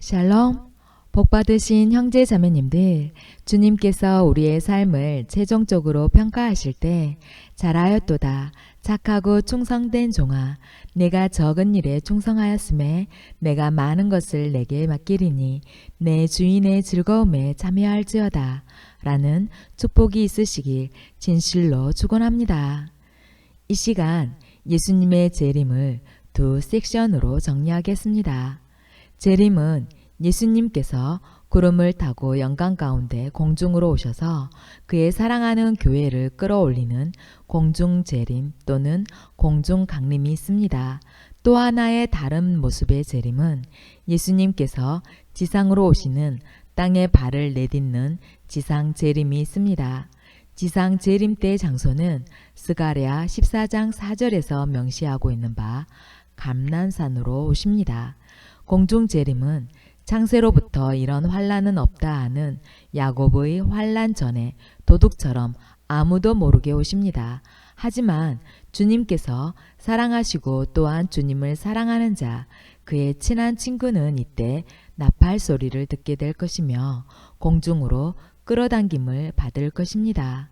샬롬, 복받으신 형제 자매님들, 주님께서 우리의 삶을 최종적으로 평가하실 때 잘하였도다 착하고 충성된 종아, 내가 적은 일에 충성하였음에 내가 많은 것을 내게 맡기리니 내 주인의 즐거움에 참여할지어다 라는 축복이 있으시길 진실로 축원합니다. 이 시간 예수님의 재림을 두 섹션으로 정리하겠습니다. 재림은 예수님께서 구름을 타고 영광 가운데 공중으로 오셔서 그의 사랑하는 교회를 끌어올리는 공중재림 또는 공중강림이 있습니다. 또 하나의 다른 모습의 재림은 예수님께서 지상으로 오시는 땅에 발을 내딛는 지상재림이 있습니다. 지상재림 때 장소는 스가랴 14장 4절에서 명시하고 있는 바 감난산으로 오십니다. 공중재림은 창세로부터 이런 환란은 없다 하는 야곱의 환란 전에 도둑처럼 아무도 모르게 오십니다. 하지만 주님께서 사랑하시고 또한 주님을 사랑하는 자, 그의 친한 친구는 이때 나팔 소리를 듣게 될 것이며 공중으로 끌어당김을 받을 것입니다.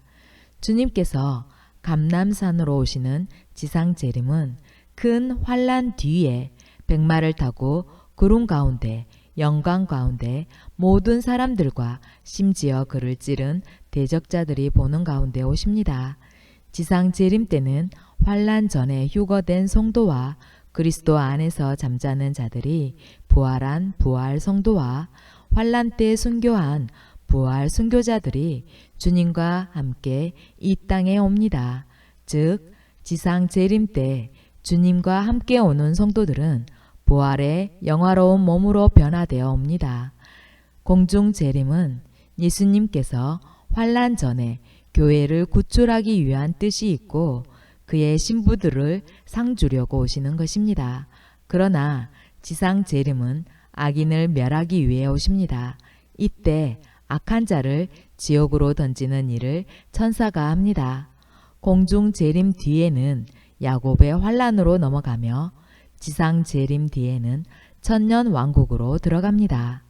주님께서 감람산으로 오시는 지상재림은 큰 환란 뒤에 백마를 타고 구름 가운데 영광 가운데 모든 사람들과 심지어 그를 찌른 대적자들이 보는 가운데 오십니다. 지상 재림 때는 환란 전에 휴거된 성도와 그리스도 안에서 잠자는 자들이 부활한 부활 성도와 환란 때 순교한 부활 순교자들이 주님과 함께 이 땅에 옵니다. 즉 지상 재림 때 주님과 함께 오는 성도들은 부활의 영화로운 몸으로 변화되어 옵니다. 공중 재림은 예수님께서 환란 전에 교회를 구출하기 위한 뜻이 있고 그의 신부들을 상 주려고 오시는 것입니다. 그러나 지상 재림은 악인을 멸하기 위해 오십니다. 이때 악한 자를 지옥으로 던지는 일을 천사가 합니다. 공중 재림 뒤에는 야곱의 환란으로 넘어가며 지상 재림 뒤에는 천년 왕국으로 들어갑니다.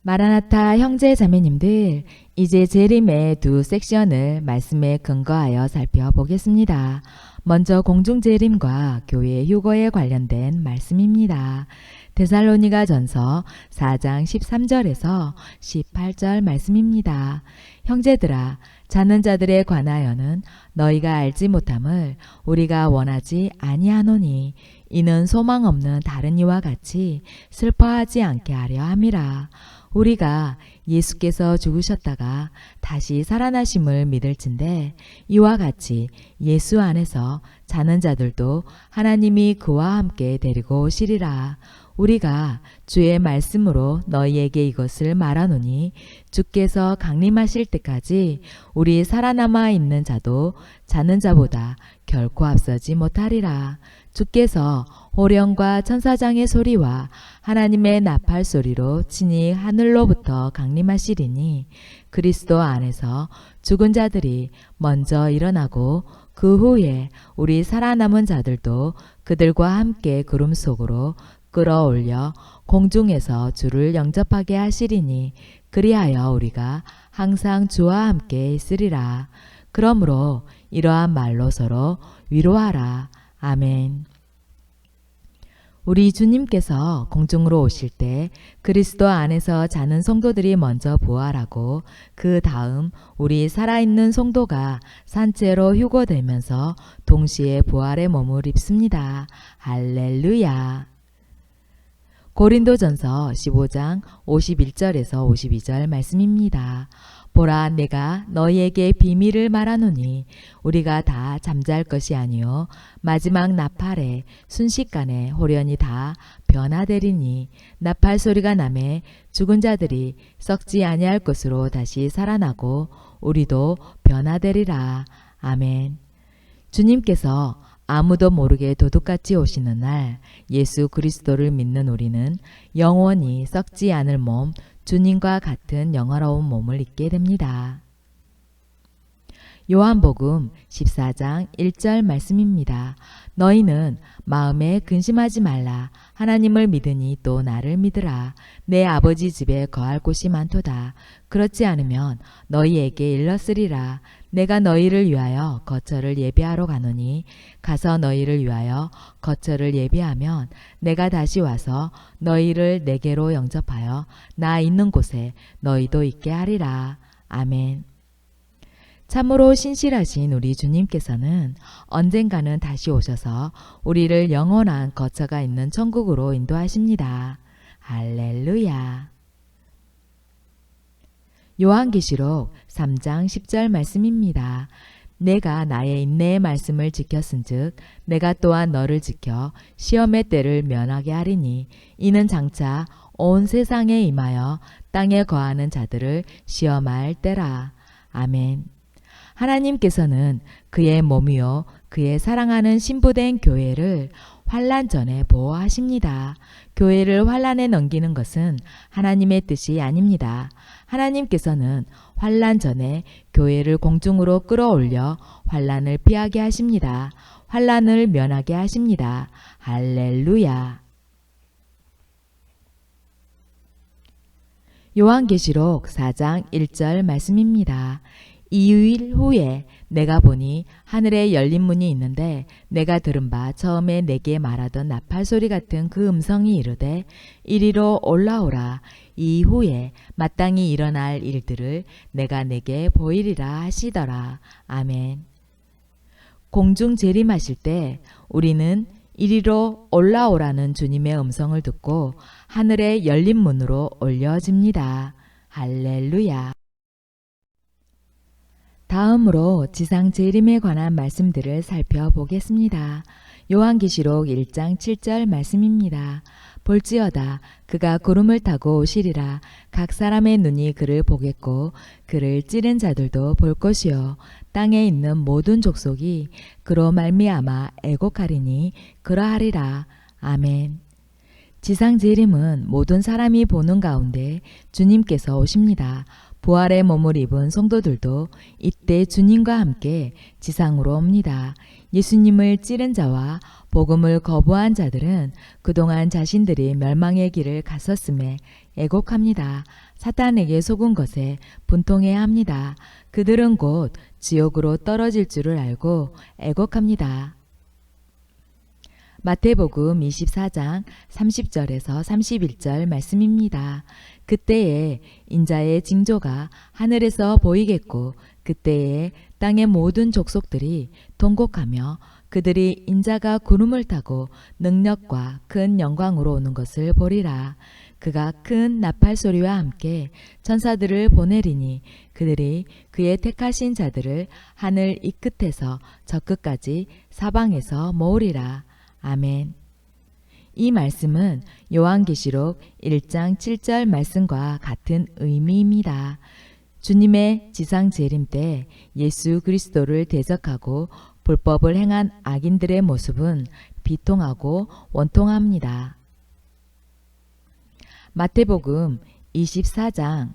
마라나타 형제 자매님들, 이제 재림의 두 섹션을 말씀에 근거하여 살펴보겠습니다. 먼저 공중 재림과 교회 휴거에 관련된 말씀입니다. 데살로니가 전서 4장 13절에서 18절 말씀입니다. 형제들아, 자는 자들에 관하여는 너희가 알지 못함을 우리가 원하지 아니하노니 이는 소망 없는 다른 이와 같이 슬퍼하지 않게 하려 함이라. 우리가 예수께서 죽으셨다가 다시 살아나심을 믿을진대 이와 같이 예수 안에서 자는 자들도 하나님이 그와 함께 데리고 오시리라. 우리가 주의 말씀으로 너희에게 이것을 말하노니 주께서 강림하실 때까지 우리 살아남아 있는 자도 자는 자보다 결코 앞서지 못하리라. 주께서 호령과 천사장의 소리와 하나님의 나팔 소리로 친히 하늘로부터 강림하시리니 그리스도 안에서 죽은 자들이 먼저 일어나고 그 후에 우리 살아남은 자들도 그들과 함께 구름 속으로 끌어올려 공중에서 주를 영접하게 하시리니 그리하여 우리가 항상 주와 함께 있으리라. 그러므로 이러한 말로 서로 위로하라. 아멘. 우리 주님께서 공중으로 오실 때 그리스도 안에서 자는 성도들이 먼저 부활하고 그 다음 우리 살아있는 성도가 산채로 휴거되면서 동시에 부활의 몸을 입습니다. 할렐루야. 고린도전서 15장 51절에서 52절 말씀입니다. 보라, 내가 너희에게 비밀을 말하노니 우리가 다 잠잘 것이 아니요 마지막 나팔에 순식간에 호련히 다 변화되리니 나팔 소리가 나매 죽은 자들이 썩지 아니할 것으로 다시 살아나고 우리도 변화되리라. 아멘. 주님께서 아무도 모르게 도둑같이 오시는 날 예수 그리스도를 믿는 우리는 영원히 썩지 않을 몸, 주님과 같은 영화로운 몸을 입게 됩니다. 요한복음 14장 1절 말씀입니다. 너희는 마음에 근심하지 말라. 하나님을 믿으니 또 나를 믿으라. 내 아버지 집에 거할 곳이 많도다. 그렇지 않으면 너희에게 일렀으리라. 내가 너희를 위하여 거처를 예비하러 가노니 가서 너희를 위하여 거처를 예비하면 내가 다시 와서 너희를 내게로 영접하여 나 있는 곳에 너희도 있게 하리라. 아멘. 참으로 신실하신 우리 주님께서는 언젠가는 다시 오셔서 우리를 영원한 거처가 있는 천국으로 인도하십니다. 할렐루야. 요한계시록 3장 10절 말씀입니다. 내가 나의 인내의 말씀을 지켰은즉 내가 또한 너를 지켜 시험의 때를 면하게 하리니 이는 장차 온 세상에 임하여 땅에 거하는 자들을 시험할 때라. 아멘. 하나님께서는 그의 몸이요 그의 사랑하는 신부된 교회를 환난 전에 보호하십니다. 교회를 환난에 넘기는 것은 하나님의 뜻이 아닙니다. 하나님께서는 환난 전에 교회를 공중으로 끌어올려 환난을 피하게 하십니다. 환난을 면하게 하십니다. 할렐루야. 요한계시록 4장 1절 말씀입니다. 2일 후에 내가 보니 하늘에 열린 문이 있는데 내가 들은 바 처음에 내게 말하던 나팔 소리 같은 그 음성이 이르되 이리로 올라오라. 이후에 마땅히 일어날 일들을 내가 내게 보이리라 하시더라. 아멘. 공중 재림하실 때 우리는 이리로 올라오라는 주님의 음성을 듣고 하늘에 열린 문으로 올려집니다. 할렐루야. 다음으로 지상 재림에 관한 말씀들을 살펴보겠습니다. 요한계시록 1장 7절 말씀입니다. 볼지어다 그가 구름을 타고 오시리라. 각 사람의 눈이 그를 보겠고 그를 찌른 자들도 볼 것이요 땅에 있는 모든 족속이 그로 말미암아 애곡하리니 그러하리라. 아멘. 지상 재림은 모든 사람이 보는 가운데 주님께서 오십니다. 부활의 몸을 입은 성도들도 이때 주님과 함께 지상으로 옵니다. 예수님을 찌른 자와 복음을 거부한 자들은 그동안 자신들이 멸망의 길을 갔었음에 애곡합니다. 사탄에게 속은 것에 분통해야 합니다. 그들은 곧 지옥으로 떨어질 줄을 알고 애곡합니다. 마태복음 24장 30절에서 31절 말씀입니다. 그때에 인자의 징조가 하늘에서 보이겠고 그때에 땅의 모든 족속들이 통곡하며 그들이 인자가 구름을 타고 능력과 큰 영광으로 오는 것을 보리라. 그가 큰 나팔 소리와 함께 천사들을 보내리니 그들이 그의 택하신 자들을 하늘 이 끝에서 저 끝까지 사방에서 모으리라. 아멘. 이 말씀은 요한계시록 1장 7절 말씀과 같은 의미입니다. 주님의 지상 재림 때 예수 그리스도를 대적하고 불법을 행한 악인들의 모습은 비통하고 원통합니다. 마태복음 24장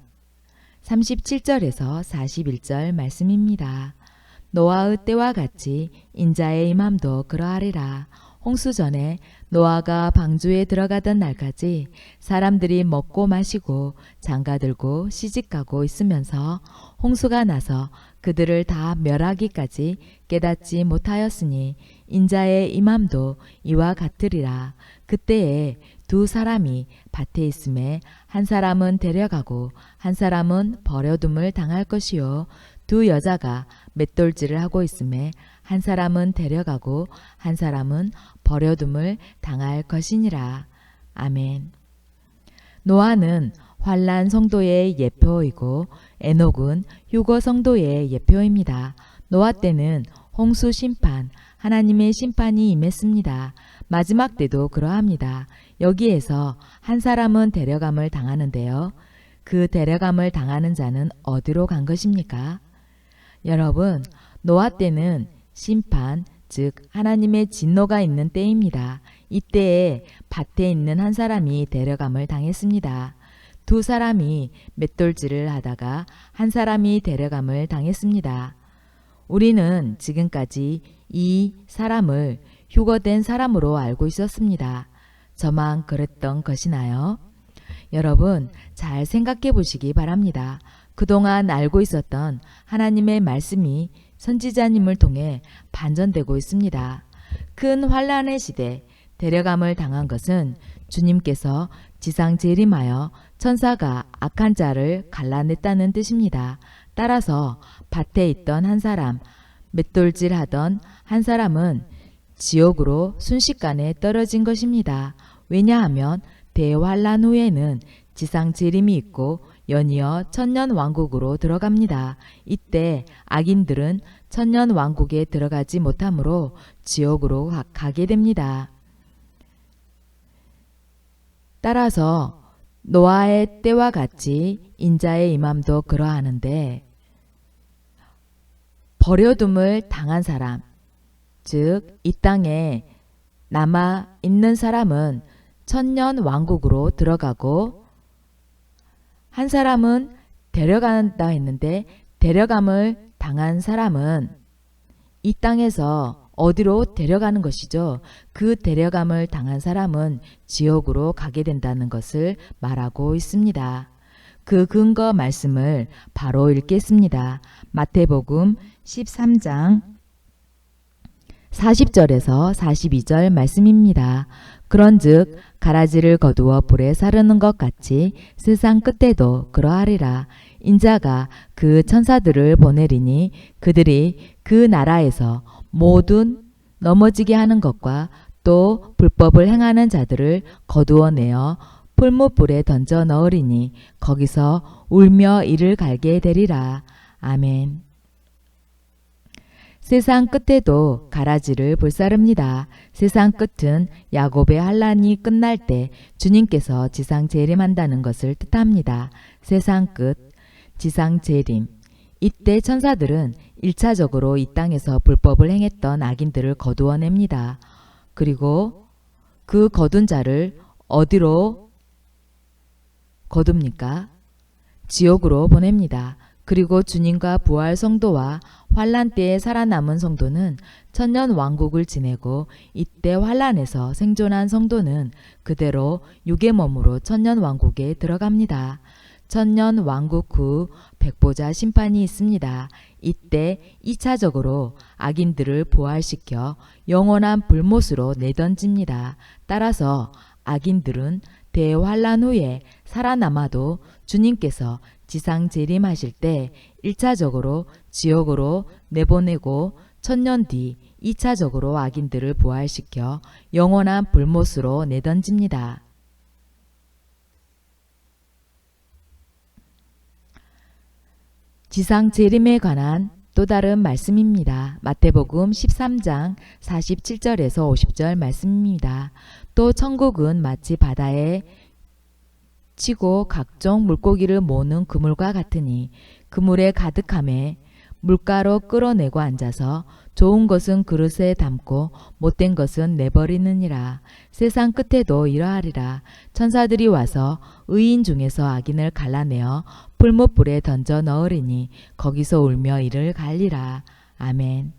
37절에서 41절 말씀입니다. 노아의 때와 같이 인자의 임함도 그러하리라. 홍수 전에 노아가 방주에 들어가던 날까지 사람들이 먹고 마시고 장가들고 시집가고 있으면서 홍수가 나서 그들을 다 멸하기까지 깨닫지 못하였으니 인자의 임함도 이와 같으리라. 그때에 두 사람이 밭에 있음에 한 사람은 데려가고 한 사람은 버려둠을 당할 것이요 두 여자가 맷돌질을 하고 있음에 한 사람은 데려가고 한 사람은 버려둠을 당할 것이니라. 아멘. 노아는 환난 성도의 예표이고 에녹은 휴거 성도의 예표입니다. 노아 때는 홍수 심판, 하나님의 심판이 임했습니다. 마지막 때도 그러합니다. 여기에서 한 사람은 데려감을 당하는데요. 그 데려감을 당하는 자는 어디로 간 것입니까? 여러분, 노아 때는 심판, 즉 하나님의 진노가 있는 때입니다. 이때에 밭에 있는 한 사람이 데려감을 당했습니다. 두 사람이 맷돌질을 하다가 한 사람이 데려감을 당했습니다. 우리는 지금까지 이 사람을 휴거된 사람으로 알고 있었습니다. 저만 그랬던 것이나요? 여러분 잘 생각해 보시기 바랍니다. 그동안 알고 있었던 하나님의 말씀이 선지자님을 통해 반전되고 있습니다. 큰 환란의 시대 데려감을 당한 것은 주님께서 지상 재림하여 천사가 악한 자를 갈라냈다는 뜻입니다. 따라서 밭에 있던 한 사람, 맷돌질하던 한 사람은 지옥으로 순식간에 떨어진 것입니다. 왜냐하면 대환란 후에는 지상 재림이 있고 연이어 천년 왕국으로 들어갑니다. 이때 악인들은 천년 왕국에 들어가지 못하므로 지옥으로 가게 됩니다. 따라서 노아의 때와 같이 인자의 임함도 그러하는데 버려둠을 당한 사람, 즉 이 땅에 남아 있는 사람은 천년 왕국으로 들어가고 한 사람은 데려간다 했는데 데려감을 당한 사람은 이 땅에서 어디로 데려가는 것이죠. 그 데려감을 당한 사람은 지옥으로 가게 된다는 것을 말하고 있습니다. 그 근거 말씀을 바로 읽겠습니다. 마태복음 13장 40절에서 42절 말씀입니다. 그런즉 가라지를 거두어 불에 사르는 것 같이 세상 끝에도 그러하리라. 인자가 그 천사들을 보내리니 그들이 그 나라에서 모든 넘어지게 하는 것과 또 불법을 행하는 자들을 거두어내어 풀무불에 던져 넣으리니 거기서 울며 이를 갈게 되리라. 아멘. 세상 끝에도 가라지를 불사릅니다. 세상 끝은 야곱의 환란이 끝날 때 주님께서 지상 재림한다는 것을 뜻합니다. 세상 끝, 지상 재림. 이때 천사들은 1차적으로 이 땅에서 불법을 행했던 악인들을 거두어냅니다. 그리고 그 거둔 자를 어디로 거둡니까? 지옥으로 보냅니다. 그리고 주님과 부활 성도와 환란 때에 살아남은 성도는 천년 왕국을 지내고 이때 환란에서 생존한 성도는 그대로 육의 몸으로 천년 왕국에 들어갑니다. 천년 왕국 후 백보자 심판이 있습니다. 이때 2차적으로 악인들을 부활시켜 영원한 불못으로 내던집니다. 따라서 악인들은 대환란 후에 살아남아도 주님께서 지상 재림하실 때 1차적으로 지옥으로 내보내고 천년 뒤 2차적으로 악인들을 부활시켜 영원한 불못으로 내던집니다. 지상 재림에 관한 또 다른 말씀입니다. 마태복음 13장 47절에서 50절 말씀입니다. 또 천국은 마치 바다에 치고 각종 물고기를 모으는 그물과 같으니 그물에 가득함에 물가로 끌어내고 앉아서 좋은 것은 그릇에 담고 못된 것은 내버리느니라. 세상 끝에도 이러하리라. 천사들이 와서 의인 중에서 악인을 갈라내어 풀무불에 던져 넣으리니 거기서 울며 이를 갈리라. 아멘.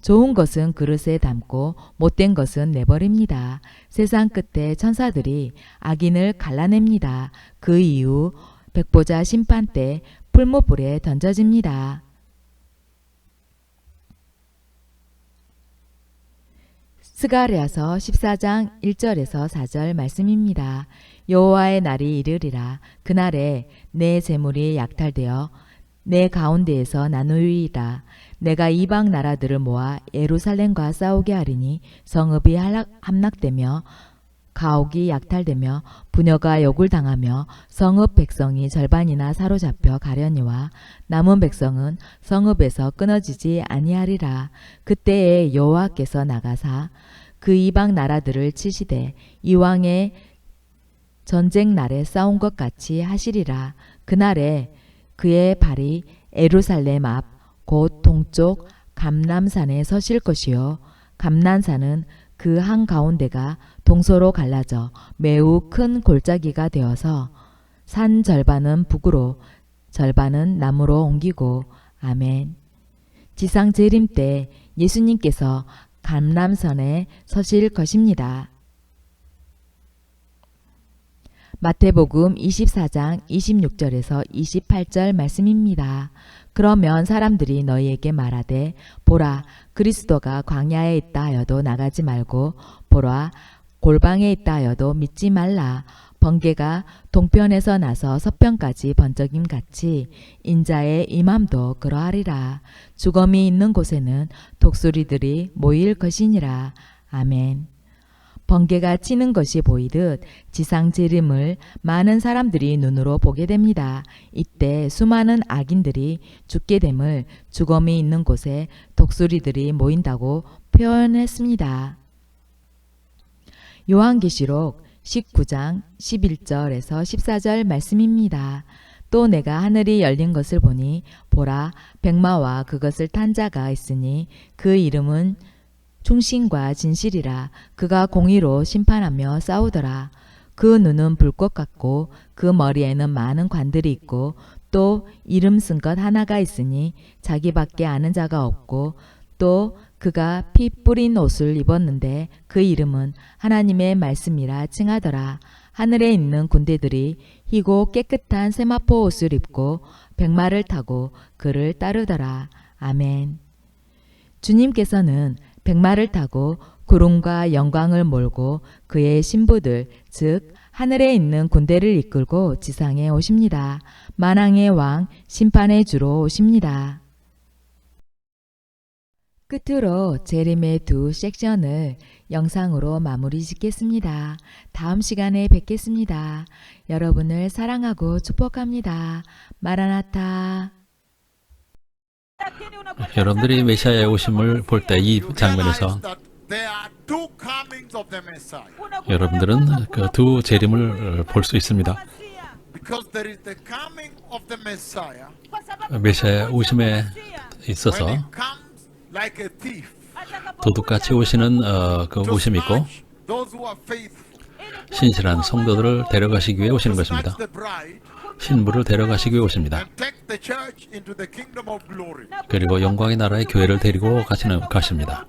좋은 것은 그릇에 담고 못된 것은 내버립니다. 세상 끝에 천사들이 악인을 갈라냅니다. 그 이후 백보자 심판 때 풀무불에 던져집니다. 스가랴서 14장 1절에서 4절 말씀입니다. 여호와의 날이 이르리라. 그날에 내 재물이 약탈되어 내 가운데에서 나누리라. 내가 이방 나라들을 모아 예루살렘과 싸우게 하리니 성읍이 함락되며 가옥이 약탈되며 부녀가 욕을 당하며 성읍 백성이 절반이나 사로잡혀 가려니와 남은 백성은 성읍에서 끊어지지 아니하리라. 그때에 여호와께서 나가사 그 이방 나라들을 치시되 이왕의 전쟁 날에 싸운 것 같이 하시리라. 그날에 그의 발이 예루살렘 앞 곧 동쪽 감람산에 서실 것이요 감람산은 그 한가운데가 동서로 갈라져 매우 큰 골짜기가 되어서 산 절반은 북으로 절반은 남으로 옮기고 아멘. 지상 재림 때 예수님께서 감람선에 서실 것입니다. 마태복음 24장 26절에서 28절 말씀입니다. 그러면 사람들이 너희에게 말하되 보라 그리스도가 광야에 있다 하여도 나가지 말고 보라 골방에 있다 하여도 믿지 말라. 번개가 동편에서 나서 서편까지 번쩍임 같이 인자의 임함도 그러하리라. 죽음이 있는 곳에는 독수리들이 모일 것이니라. 아멘. 번개가 치는 것이 보이듯 지상 재림을 많은 사람들이 눈으로 보게 됩니다. 이때 수많은 악인들이 죽게 됨을 죽음이 있는 곳에 독수리들이 모인다고 표현했습니다. 요한계시록 19장 11절에서 14절 말씀입니다. 또 내가 하늘이 열린 것을 보니 보라 백마와 그것을 탄 자가 있으니 그 이름은 충신과 진실이라. 그가 공의로 심판하며 싸우더라. 그 눈은 불꽃 같고 그 머리에는 많은 관들이 있고 또 이름 쓴 것 하나가 있으니 자기밖에 아는 자가 없고 또 그가 피 뿌린 옷을 입었는데 그 이름은 하나님의 말씀이라 칭하더라. 하늘에 있는 군대들이 희고 깨끗한 세마포 옷을 입고 백마를 타고 그를 따르더라. 아멘. 주님께서는 백마를 타고 구름과 영광을 몰고 그의 신부들 즉 하늘에 있는 군대를 이끌고 지상에 오십니다. 만왕의 왕 심판의 주로 오십니다. 끝으로 재림의 두 섹션을 영상으로 마무리 짓겠습니다. 다음 시간에 뵙겠습니다. 여러분을 사랑하고 축복합니다. 마라나타. 여러분들이 메시아의 오심을 볼 때 이 장면에서 여러분들은 그 두 재림을 볼 수 있습니다. 메시아의 오심에 있어서 도둑같이 오시는 그 오심이 있고 신실한 성도들을 데려가시기 위해 오시는 것입니다. 신부를 데려가시기 위해 오십니다. 그리고 영광의 나라의 교회를 데리고 가십니다.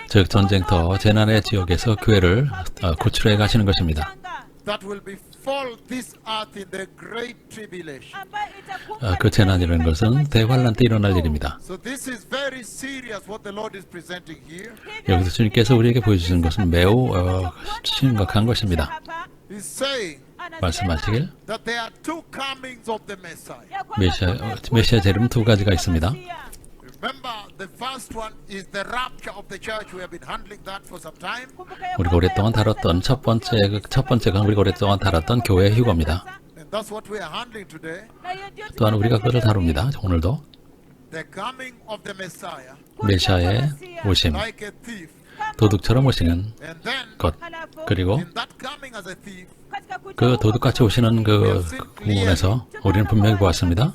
즉 전쟁터 재난의 지역에서 교회를 구출해 가시는 것입니다. 그 재난이라는 것은 대환란 때 일어날 일입니다. 여기서 주님께서 우리에게 보여주시는 것은 매우 심각한 것입니다. 말씀하시길 메시아 재림 두 가지가 있습니다. 우리가 오랫동안 다뤘던 첫 번째가 우리가 오랫동안 다뤘던 교회 휴거입니다. 또한 우리가 그것을 다룹니다. 오늘도 메시아의 오심, 도둑처럼 오시는 것, 그리고 그 도둑같이 오시는 그 부분에서 우리는 분명히 보았습니다.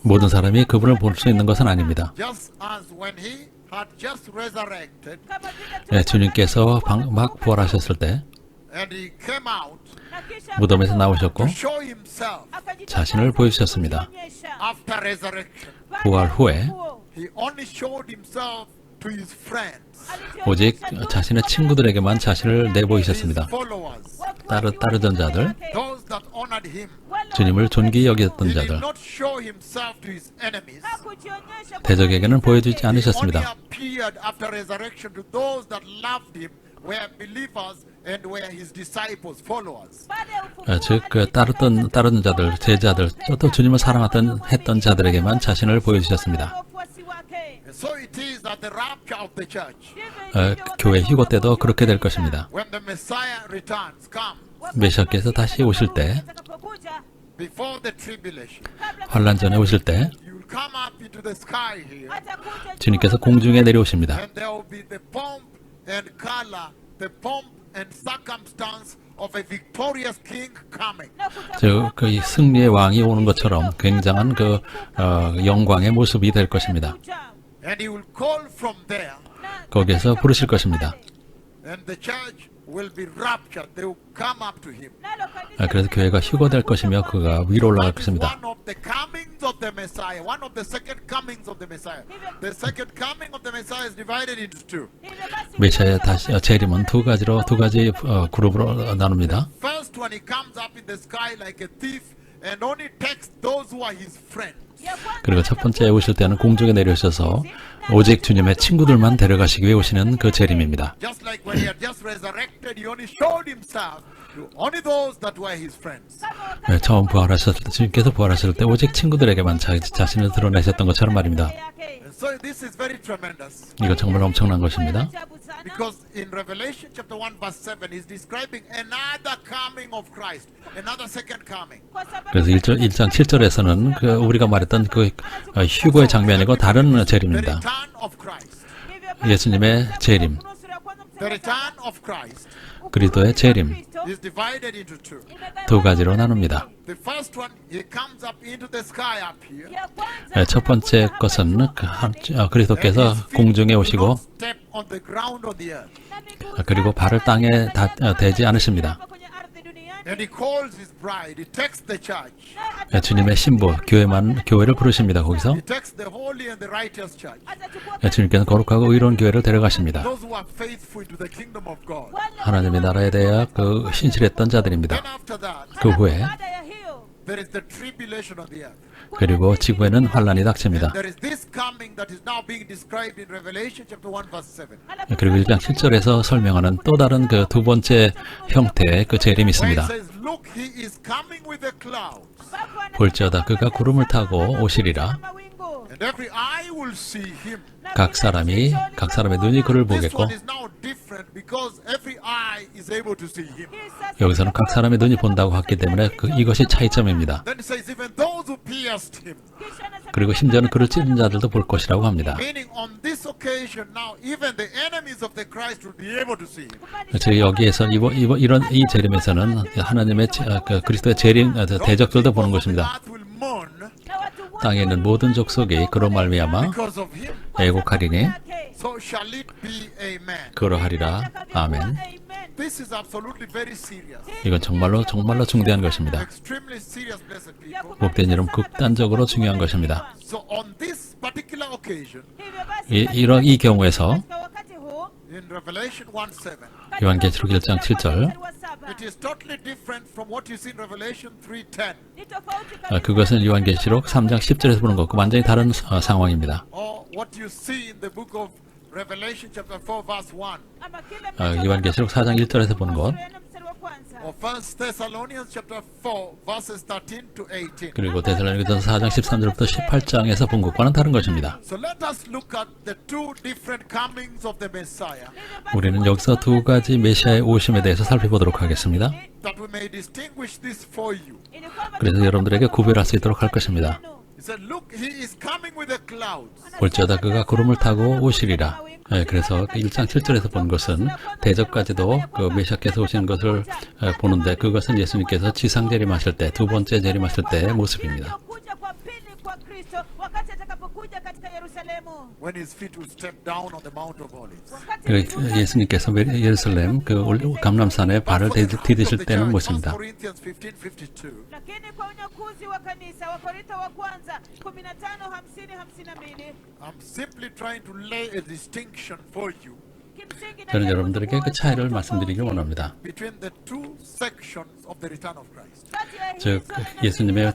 모든 사람이 그분을 볼 수 있는 것은 아닙니다. 주님께서 막 부활하셨을 때 무덤에서 나오셨고 자신을 보여주셨습니다. 부활 후에 오직 자신의 친구들에게만 자신을 내보이셨습니다. 따르던 자들, 주님을 존귀히 여겼던 자들, 대적에게는 보여주지 않으셨습니다. 즉 따르던 자들, 제자들, 또 주님을 했던 자들에게만 자신을 보여주셨습니다. 교회 휴거 때도 그렇게 될 것입니다. 메시아께서 다시 오실 때, 환란 전에 오실 때 주님께서 공중에 내려오십니다. 그 승리의 왕이 오는 것처럼 굉장한 그 영광의 모습이 될 것입니다. 거기에서 부르실 것입니다. will be raptured. They will come up to him. 그래서 교회가 휴거될 것이며 그가 위로 올라갈 That is 것입니다. one of the comings of the Messiah. One of the second comings of the Messiah. The second coming of the Messiah is divided into two. 메시아의 다시 재림은 두 가지 그룹으로 나눕니다. First one, he comes up in the sky like a thief and only takes those who are his friends. 그리고 첫 번째 오실 때는 공중에 내려오셔서 오직 주님의 친구들만 데려가시기 위해 오시는 그 재림입니다. Just like when he had just resurrected, he only showed himself to only those that were his friends. 처음 부활하셨을 때, 주님께서 부활하실 때 오직 친구들에게만 자신을 드러내셨던 것처럼 말입니다. And so this is very tremendous. 이거 정말 엄청난 것입니다. Because in Revelation chapter 1 verse 7, he's describing another coming of Christ, another second coming. 그래서 1장 7절에서는 우리가 말했던 그 휴거의 장면이고 다른 The 재림입니다. return of Christ. 예수님의 재림, The return of Christ 그리스도의 재림 is divided into two. 두 가지로 나눕니다. The first one, he comes up into the sky up here. 첫 번째 것은 그리스도께서 공중에 Do 오시고 not step on the ground on the earth. 그리고 발을 땅에 대지 않으십니다. And he calls his bride. He takes the church. 주님의 신부, 교회를 부르십니다. 거기서 He takes the holy and the righteous church. 주님께서 거룩하고 의로운 교회를 데려가십니다. Those who are faithful to the kingdom of God. 하나님의 나라에 대해 신실했던 자들입니다. Then after that, 그 후에 there is the tribulation on the earth. 그리고 지구에는 환란이 닥칩니다. There is this coming that is now being described in Revelation chapter 1 verse 7. 그리고 1장 7절에서 설명하는 또 다른 그 두 번째 형태의 그 재림이 Where 있습니다. it says, look, he is coming with the clouds. 볼지어다 그가 구름을 타고 오시리라. And every eye will see him. 각 사람의 눈이 그를 This 보겠고 one is now different because every eye is able to see him. 여기서는 각 사람의 눈이 본다고 했기 때문에 이것이 차이점입니다. Then it says even those who pierced him. 그리고 심지어는 그를 찌른 자들도 볼 것이라고 합니다. Meaning on this occasion now even the enemies of the Christ will be able to see him. 저희 여기에서 이런 이 재림에서는 하나님의 그리스도의 재림 대적들도 보는 것입니다. The earth will mourn 땅에 있는 모든 족속이 그로 말미암아 because of him. 애곡하리니 So shall it be, amen. 그러하리라. 아멘. This is absolutely very serious. 이건 정말로 중대한 것입니다. Extremely serious, blessed people. 복된 이름 극단적으로 중요한 것입니다. So on this particular occasion, 이 경우에서 in Revelation 1:7, 요한계시록 1장 7절 it is totally different from what you see in Revelation 3:10 그것은 요한계시록 3장 10절에서 보는 것과 완전히 다른 상황입니다. or what you see in the book of Revelation chapter 4 verse 1 요한계시록 4장 1절에서 보는 것 or 1 Thessalonians chapter 4 verses 13 to 18. 그리고 데살로니가전서 4장 13절부터 18장에서 본 것과는 다른 것입니다. So let us look at the two different comings of the Messiah 우리는 여기서 두 가지 메시아의 오심에 대해서 살펴보도록 하겠습니다. that we may distinguish this for you. 그래서 여러분들에게 구별할 수 있도록 할 것입니다. He said, look, he is coming with the clouds. 볼지어다 그가 구름을 타고 오시리라. 그래서 1장 7절에서 본 것은 대적까지도 그 메시아께서 오시는 것을 보는데 그것은 예수님께서 지상 재림하실 때 두 번째 재림하실 때의 모습입니다. When his feet will step down on the Mount of Olives. 예수님께서 예루살렘 그 감람산에 발을 디디실 때는 모습입니다. 1 Corinthians 15:52. lakini kwa unyakuzi wa kanisa Wakorintho wa kwanza 15:50-52 I'm simply trying to lay a distinction for you kimsingi 저는 여러분들에게 그 차이를 말씀드리길 원합니다. between the two sections of the return of Christ. 즉 예수님의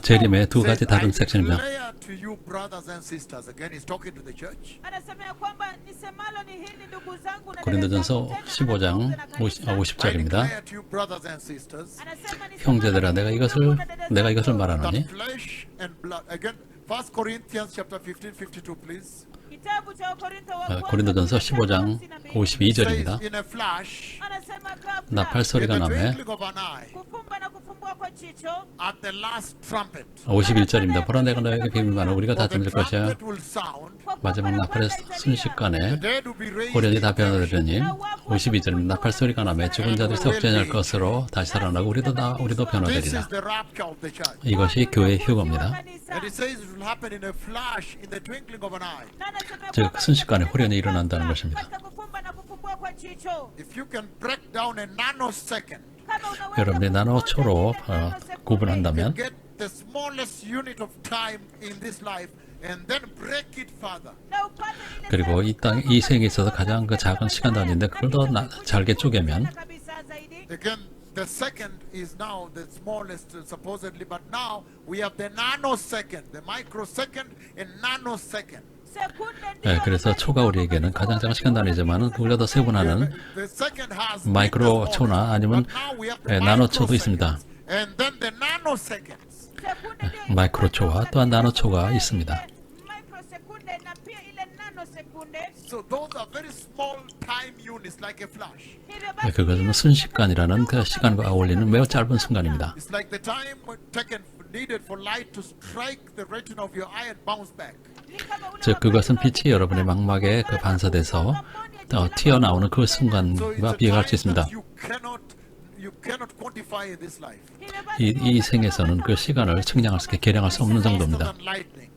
재림의 두 가지 다른 섹션입니다. Declare to you, brothers and sisters, again he's talking to the church. anasemea kwamba nisemalo ni hili ndugu zangu na 고린도전서 15장 I 50절입니다. declare to you, brothers and sisters, anasema ni 형제들아 내가 이것을 말하노니 that flesh and blood. Again, 1 Corinthians chapter 15:52, please. kitabu cha Wakorintho wa kwanza 고린도전서 15장 52절입니다. Says in a flash, anasema kabla 나팔 in 소리가 the 나매 twinkling of an eye, kufumba na kufumbua kwa jicho at the last trumpet. 51절입니다. 보라 내가 너에게 비밀 말하고 우리가 다 For the 잠들 것이야. trumpet will sound, 마지막 나팔의 순식간에 dead will be raised 호련이 다 변화되리니 52절입니다. 나팔 소리가 나매 죽은 자들이 속죄할 것으로 다시 살아나고 우리도 This 변화되리라. is the rapture of the church. 이것이 교회의 휴거입니다. And it says it will happen in a flash, in the twinkling of an eye. 즉 순식간에 호련이 일어난다는 것입니다. katika kufumba na kufumbua kwa jicho. if you can break down a nanosecond, Kama unaweza 여러분이 나노초로 구분한다면 get the smallest unit of time in this life and then break it further. na upate ile 그리고 이 생에 있어서 가장 그 작은 시간 단위인데 그걸 더 잘게 쪼개면 kabisa zaidi. Again, the second is now the smallest supposedly, but now we have the nanosecond, the microsecond and nanosecond. Sekunde 예, ndio 그래서 초가 우리에게는 가장 작은 시간 단위지만은 그보다 더 세분화는 The second has 마이크로 초나 아니면 나노초도 있습니다. and then the nanoseconds. sekunde ndio 마이크로초와 또한 나노초가 있습니다. microsekunde na pia ile nanosekunde. So those are very small time units like a flash. Hivyo 예, basi 그것은 순식간이라는 그 시간과 어울리는 매우 짧은 순간입니다. It's like the time taken needed for light to strike the retina of your eye and bounce back. ni kama ule 즉 그것은 빛이 여러분의 망막에 그 반사돼서 튀어나오는 그 So it's 순간과 a 비교할 수 time 있습니다. that you cannot quantify in this life. hivyo basi 이 생에서는 그 시간을 측량할 수, 계량할 수 없는 Faster 정도입니다. than lightning.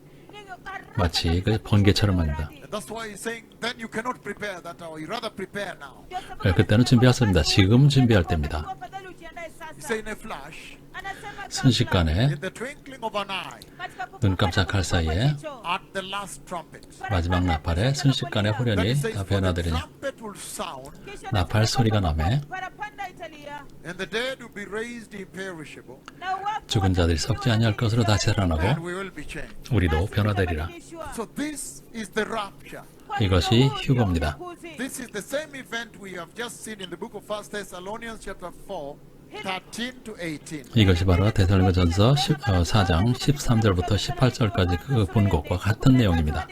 마치 그 번개처럼 말입니다. And that's why he's saying then you cannot prepare that hour. You rather prepare now. 예, 그때는 준비했습니다. 지금 준비할 때입니다. afadhali ujiandae He's sasa. saying a flash Anasema 순식간에 in the twinkling of an eye katika 눈 깜짝할 사이에 at the last trumpet. 마지막 나팔에 순식간에 Then 후련이 he says 다 for the 변화되리니 trumpet will sound 나팔 소리가 나매 parapanda italia and the dead will be raised imperishable na wafu 죽은 자들이 썩지 아니할 것으로 다시 and 살아나고 we will be changed. 우리도 변화되리라. So this is the rapture. 이것이 휴거입니다. This is the same event we have just seen in the book of 1 Thessalonians chapter 4, 13 to 18. 이것이 바로 데살로니가전서 4장 13절부터 18절까지 그 본 것과 같은 내용입니다.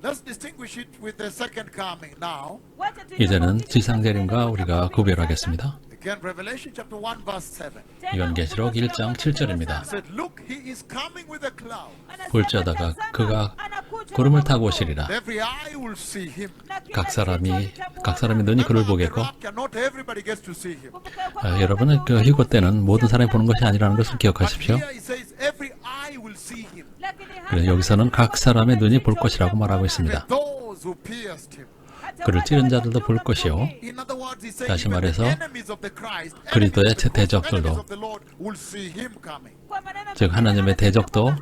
Let's distinguish it with the second coming now. 이제는 지상재림과 우리가 구별하겠습니다. Again, Revelation chapter 1 verse 7. 이건 계시록 1장 7절입니다. It said, look, he is coming with a cloud. 볼지어다가 그가 구름을 타고 오시리라. Every eye will see him. 각 사람이 눈이 그를 보겠고 Not everybody gets to see him. 여러분은 그 휴거 때는 모든 사람이 보는 것이 아니라는 것을 기억하십시오. Here he says every eye will see him. 그래서 여기서는 각 사람의 눈이 볼 것이라고 말하고 있습니다. Those who pierced him. 그를 찌른 자들도 볼 것이요. In other words, he said 다시 even the 말해서 enemies of the Christ, 그리스도의 enemies of the 대적들도 enemies of the Lord will see him coming. 즉 하나님의 대적도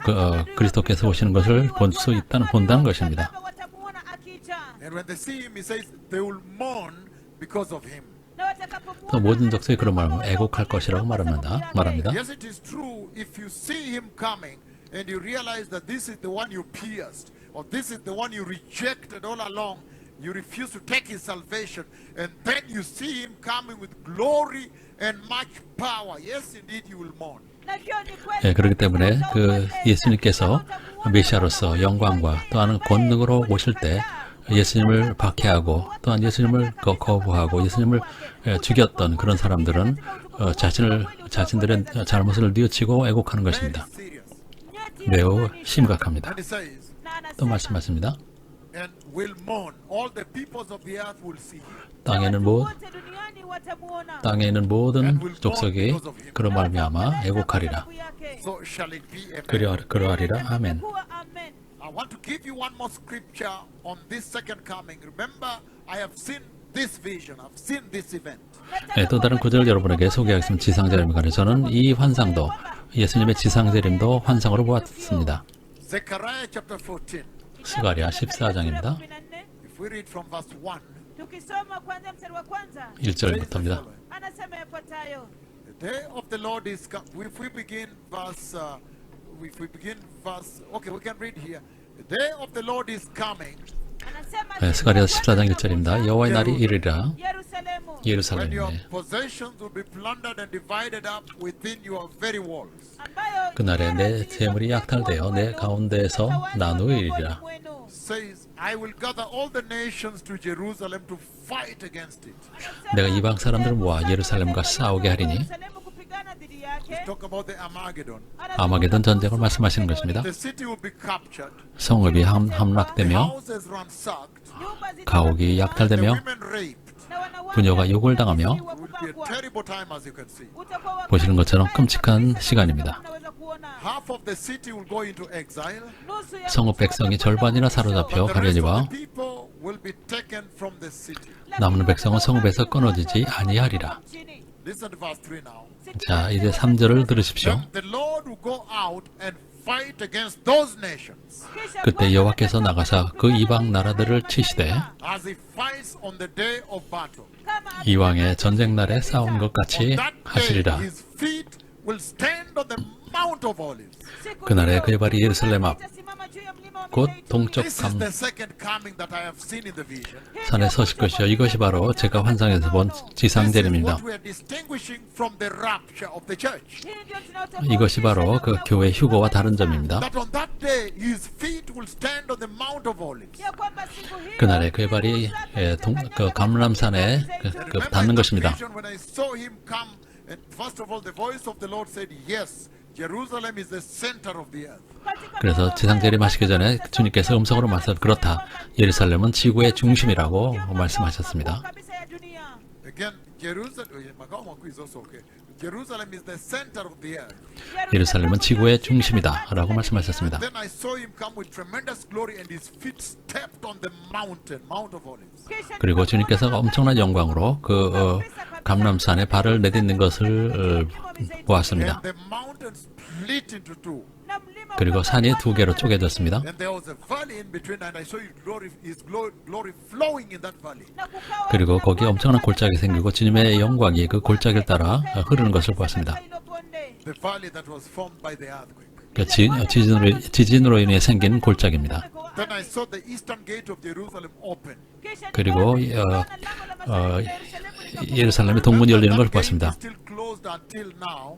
그리스도께서 오시는 것을 본다는 것입니다. And when they see him, he says they will mourn because of him. 또 모든 족속이 그런 말을 애곡할 것이라고 말합니다. Yes, it is true. If you see him coming and you realize that this is the one you pierced, or this is the one you rejected all along, you refuse to take his salvation, and then you see him coming with glory and much power. Yes, indeed, you will mourn. 예, 그렇기 때문에 그 예수님께서 메시아로서 영광과 또한 권능으로 오실 때 예수님을 박해하고 또한 예수님을 거부하고 예수님을 죽였던 그런 사람들은 자신들의 잘못을 뉘우치고 애곡하는 것입니다. 매우 심각합니다. And he says, 또 말씀하십니다. and will mourn. All the peoples of the earth will see him. 땅에 있는 모든 족속이 그로 말미암아 애곡하리라. So shall it be. Amen. 그러하리라. 아멘. I want to give you one more scripture on this second coming. Remember, I have seen this vision. I've seen this event. 네, 또 다른 구절 여러분에게 소개하겠습니다. 지상재림에 관해 저는 이 환상도 예수님의 지상재림도 환상으로 보았습니다. Zechariah chapter 14. 스가랴 14장입니다. If we read from verse 1. tukisoma kwanza mstari wa kwanza 1절부터입니다. anasema yafuatayo The day of the Lord is come. If we begin verse, okay, we can read here. The day of the Lord is coming. anasema 네, 스가랴 14장 1절입니다. 여호와의 날이 이르리라. Yerusalemu When your 예루살렘에 possessions will be plundered and divided up within your very walls. ambayo 그날에 내 재물이 약탈되어 내 가운데에서 나누이리라. Says, I will gather all the nations to Jerusalem to fight against it. 내가 이방 사람들을 모아 예루살렘과 싸우게 하리니 Yerusalemu kupigana dhidi yake Talk about the Armageddon. 아마게돈 전쟁을 말씀하시는 것입니다. The city will be captured. 성읍이 The 함락되며 houses ransacked. nyumba 가옥이 The 약탈되며 women raped. 부녀가 욕을 당하며 It will be a terrible time, as you can see. 보시는 것처럼 끔찍한 시간입니다. Half of the city will go into exile. 성읍 백성이 절반이나 사로잡혀 The rest 가려니와 of the people will be taken from the city. 남은 백성은 성읍에서 끊어지지 아니하리라. Listen to verse 3 now. 자, 이제 3절을 들으십시오. Then the Lord will go out and fight against those nations 그때 여호와께서 나가사 그 이방 나라들을 치시되 as he fights on the day of battle. 이왕의 전쟁 날에 싸운 것 같이 On that day, 하시리라. his feet will stand on the Mount of Olives. 그날에 그의 발이 예루살렘 앞 곧 동쪽 This is the second coming that I have seen in the vision. 산에 서실 것이요 이것이 바로 제가 환상에서 본 This is 지상제림입니다. what we are distinguishing from the rapture of the church. 이것이 바로 그 교회 휴거와 다른 점입니다. That on that day his feet will stand on the Mount of Olives. 그날에 그의 발이 그 감람산에 And remember 닿는 in the 것입니다. vision when I saw him come, and first of all the voice of the Lord said, yes, Jerusalem is the center of the earth. 그래서 지상제림하시기 전에 주님께서 음성으로 말씀 그렇다. 예루살렘은 지구의 중심이라고 말씀하셨습니다. Again, Jerusalem is also okay. Jerusalem is the center of the earth. 예루살렘은 지구의 중심이다라고 말씀하셨습니다. Then I saw him come with tremendous glory, and his feet stepped on the mountain, Mount of Olives. 그리고 주님께서 엄청난 영광으로 그 감람산에 발을 내딛는 것을 보았습니다. And the mountain split into two. 그리고 산이 두 개로 쪼개졌습니다. And there was a valley in between, and I saw his glory flowing in that valley. 그리고 거기에 엄청난 골짜기 생기고 주님의 영광이 그 골짜기를 따라 흐르는 것을 보았습니다. The valley that was formed by the earthquake. 그 지진으로 인해 생긴 골짜기입니다. Then I saw the eastern gate of Jerusalem open. 그리고 예루살렘의 동문이 열리는 걸 That gate 보았습니다. is still closed until now.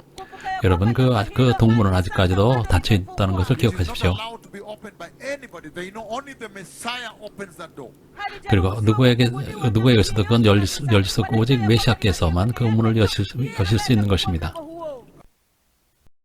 여러분 그 동문은 아직까지도 닫혀 있다는 것을 It is not 기억하십시오. allowed to be opened by anybody. They know only the Messiah opens that door. 그리고 누구에게서도 그건 열릴 수 없고 오직 메시아께서만 그 문을 여실 수 있는 것입니다.